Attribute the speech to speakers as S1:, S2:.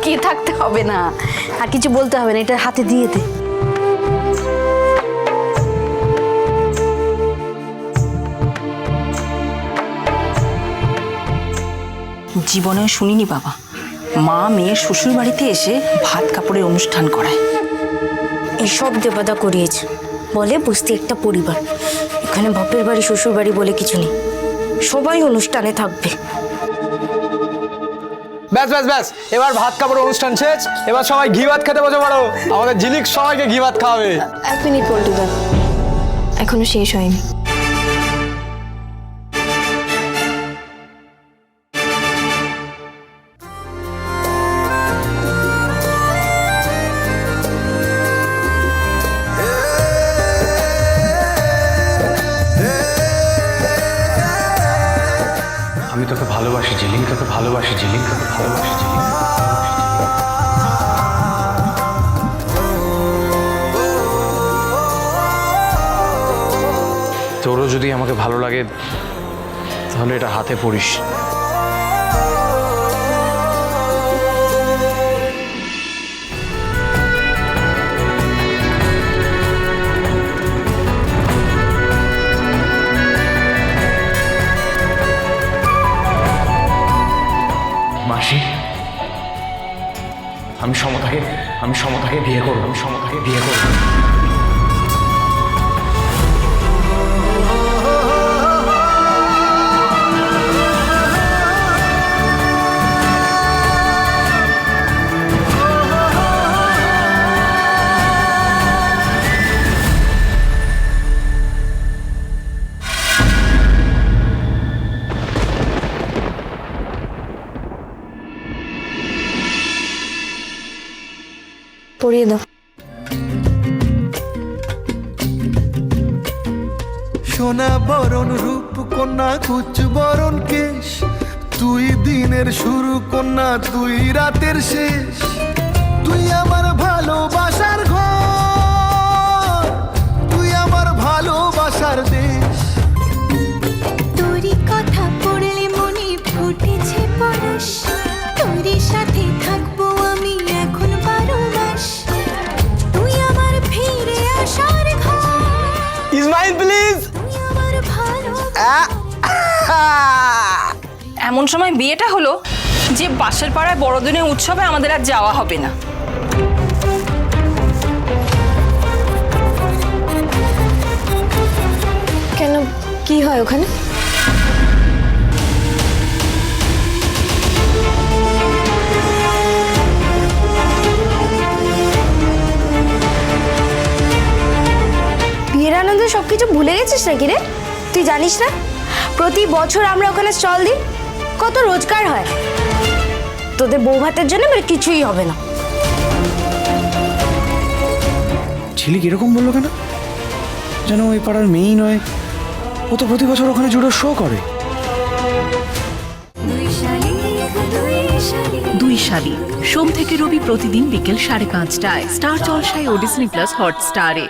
S1: তাকিয়ে থাকতে হবে না, আর কিছু বলতে হবে না, এটা হাতে দিয়ে দে। জীবনেও শুনিনি বাবা মা মেয়ের শ্বশুর বাড়িতে এসে ভাত কাপড়ের অনুষ্ঠান করায়।
S2: এসব দেবতা করিয়েছে, বলে বস্তি একটা পরিবার, এখানে বাপের বাড়ি শ্বশুর বাড়ি বলে কিছু নেই, সবাই অনুষ্ঠানে থাকবে।
S3: ব্যাস ব্যাস ব্যাস, এবার ভাত কাপড় অনুষ্ঠান শেষ, এবার সবাই ঘি ভাত খেতে বসে পড়ো। আমাদের ঝিলিক সবাইকে ঘি ভাত খাওয়াবে।
S4: 1 মিনিট পল্টুদা, এখনো শেষ হয়নি।
S5: আমি তোকে ভালোবাসি ঝিলিক, তোকে ভালোবাসি ঝিলিক, তোকে ভালোবাসি ঝিলিক। তোরও যদি আমাকে ভালো লাগে তাহলে এটা হাতে পড়িস। মাসি, আমি সমতাকে বিয়ে করব, আমি সমতাকে বিয়ে করব।
S4: পড়িয়ে দাও।
S6: সোনা বরণ রূপ কন্যা কুচ বরণ কেশ, তুই দিনের শুরু কন্যা তুই রাতের শেষ, তুই আমার ভালোবাসার ঘর, তুই আমার ভালোবাসার দেশ।
S7: তোরই কথা পড়লে মনে ফুটেছে পরশ, তোরই সাথে থাকবো আমি এখন 12 মাস, তুই আমার ফিরে আসার ঘর,
S3: ইসমাইল প্লিজ।
S7: তুই আমার ভালো।
S1: এমন সময় বিয়েটা হলো যে পাশের পাড়ায় বড়দিনের উৎসবে আমাদের আর যাওয়া হবে না।
S4: কেন, কি হয় ওখানে?
S2: বিয়ের আনন্দে সবকিছু ভুলে গেছিস নাকি রে? তুই জানিস না প্রতি বছর আমরা ওখানে স্টল দিই, কত রোজগার হয়। তোদের বউ ভাতের জন্য মানে কিছুই হবে না।
S5: ঝিলিক এরকম বললো কেন? যেন ওই পাড়ার মেয়েই নয়, ও তো প্রতি বছর ওখানে জুডো শো করে।
S8: দুই শালিক সোম থেকে রবি প্রতিদিন বিকেল 5:30টায় স্টার জলসায় ও ডিজনি প্লাস হটস্টারে।